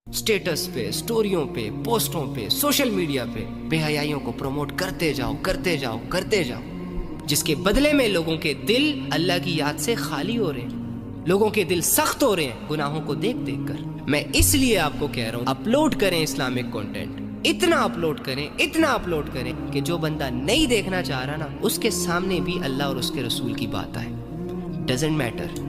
Status پہ، سٹوریوں پہ، پوسٹوں پہ، سوشل میڈیا پہ بے حیائیوں کو پروموٹ کرتے جاؤ کرتے جاؤ کرتے جاؤ، جس کے بدلے میں لوگوں کے دل اللہ کی یاد سے خالی ہو رہے ہیں، لوگوں کے دل سخت ہو رہے ہیں گناہوں کو دیکھ دیکھ کر۔ میں اس لیے آپ کو کہہ رہا ہوں اپلوڈ کریں اسلامک کنٹینٹ، اتنا اپلوڈ کریں کہ جو بندہ نہیں دیکھنا چاہ رہا نا اس کے سامنے بھی اللہ اور اس کے رسول کی بات آئے۔ ڈزنٹ میٹر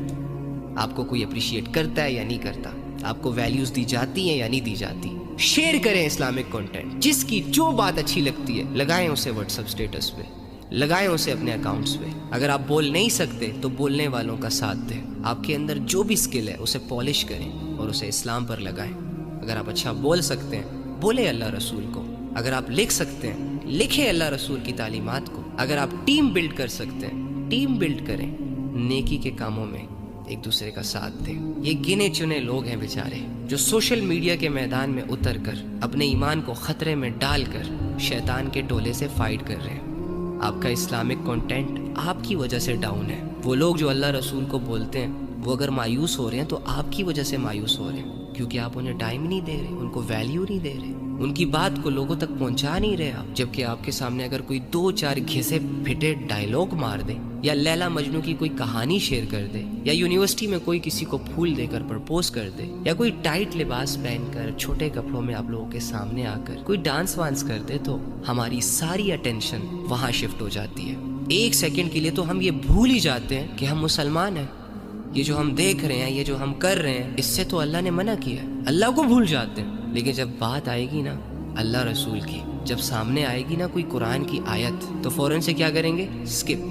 آپ کو کوئی اپریشیٹ کرتا ہے یا نہیں کرتا، آپ کو ویلیوز دی جاتی ہیں یا نہیں دی جاتی۔ شیئر کریں اسلامک کنٹینٹ، جس کی جو بات اچھی لگتی ہے لگائیں اسے واٹس ایپ اسٹیٹس پہ، لگائیں اسے اپنے اکاؤنٹس پہ۔ اگر آپ بول نہیں سکتے تو بولنے والوں کا ساتھ دیں، آپ کے اندر جو بھی سکل ہے اسے پالش کریں اور اسے اسلام پر لگائیں۔ اگر آپ اچھا بول سکتے ہیں بولے اللہ رسول کو، اگر آپ لکھ سکتے ہیں لکھیں اللہ رسول کی تعلیمات کو، اگر آپ ٹیم بلڈ کر سکتے ہیں ٹیم بلڈ کریں، نیکی کے کاموں میں ایک دوسرے کا ساتھ دیں۔ یہ گنے چنے لوگ ہیں بیچارے جو سوشل میڈیا کے میدان میں اتر کر اپنے ایمان کو خطرے میں ڈال کر شیطان کے ٹولے سے فائٹ کر رہے ہیں۔ آپ کا اسلامک کنٹینٹ آپ کی وجہ سے ڈاؤن ہے۔ وہ لوگ جو اللہ رسول کو بولتے ہیں وہ اگر مایوس ہو رہے ہیں تو آپ کی وجہ سے مایوس ہو رہے ہیں، کیونکہ آپ انہیں ٹائم نہیں دے رہے، ان کو ویلیو نہیں دے رہے، ان کی بات کو لوگوں تک پہنچا نہیں رہے آپ۔ جبکہ آپ کے سامنے اگر کوئی 2-4 گھسے پھٹے ڈائلاگ مار دے، یا لیلا مجنو کی کوئی کہانی شیئر کر دے، یا یونیورسٹی میں کوئی کسی کو پھول دے کر پرپوز کر دے، یا کوئی ٹائٹ لباس پہن کر چھوٹے کپڑوں میں آپ لوگوں کے سامنے آ کر کوئی ڈانس وانس کر دے، تو ہماری ساری اٹینشن وہاں شفٹ ہو جاتی ہے۔ ایک سیکنڈ کے لیے تو ہم یہ بھول ہی جاتے ہیں کہ ہم مسلمان ہیں۔ یہ جو ہم دیکھ رہے ہیں، یہ جو ہم کر رہے ہیں، اس سے تو اللہ نے منع کیا ہے، اللہ کو بھول جاتے ہیں۔ لیکن جب بات آئے گی نا اللہ رسول کی، جب سامنے آئے گی نا کوئی قرآن کی آیت، تو فوراً سے کیا کریں گے؟ اسکپ،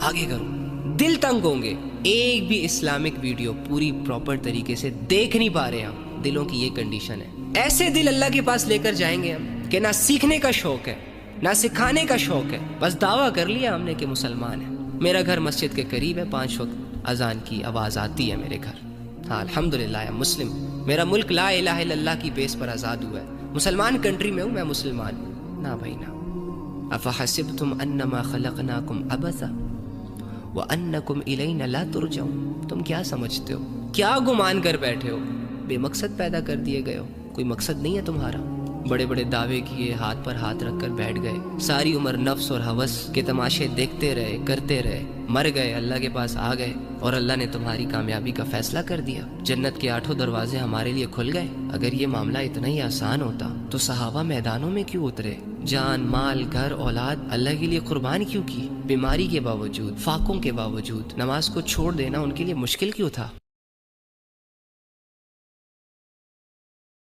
آگے کرو۔ دل تنگ ہوں گے، ایک بھی اسلامک ویڈیو پوری پراپر طریقے سے دیکھ نہیں پا رہے ہم۔ دلوں کی یہ کنڈیشن ہے۔ ایسے دل اللہ کے پاس لے کر جائیں گے ہم کہ نہ سیکھنے کا شوق ہے نہ سکھانے کا شوق ہے، بس دعویٰ کر لیا ہم نے کہ مسلمان ہیں۔ میرا گھر مسجد کے قریب ہے، 5 وقت اذان کی آواز آتی ہے میرے گھر، ہاں الحمدللہ ہے مسلم۔ میرا ملک لا الہ الا اللہ کی بیس پر آزاد ہوا ہے، مسلمان کنٹری میں ہوں، میں مسلمان ہوں۔ نہ بھائی نہ۔ افحسبتم انما خلقناکم عبثا وانکم الینا لا ترجعون، تم کیا سمجھتے ہو، کیا گمان کر بیٹھے ہو، بے مقصد پیدا کر دیے گئے ہو، کوئی مقصد نہیں ہے تمہارا۔ بڑے بڑے دعوے کیے، ہاتھ پر ہاتھ رکھ کر بیٹھ گئے، ساری عمر نفس اور ہوس کے تماشے دیکھتے رہے، کرتے رہے، مر گئے، اللہ کے پاس آ گئے اور اللہ نے تمہاری کامیابی کا فیصلہ کر دیا۔ جنت کے 8 دروازے ہمارے لیے کھل گئے۔ اگر یہ معاملہ اتنا ہی آسان ہوتا تو صحابہ میدانوں میں کیوں اترے، جان مال گھر اولاد اللہ کے لیے قربان کیوں کی؟ بیماری کے باوجود، فاقوں کے باوجود نماز کو چھوڑ دینا ان کے لیے مشکل کیوں تھا؟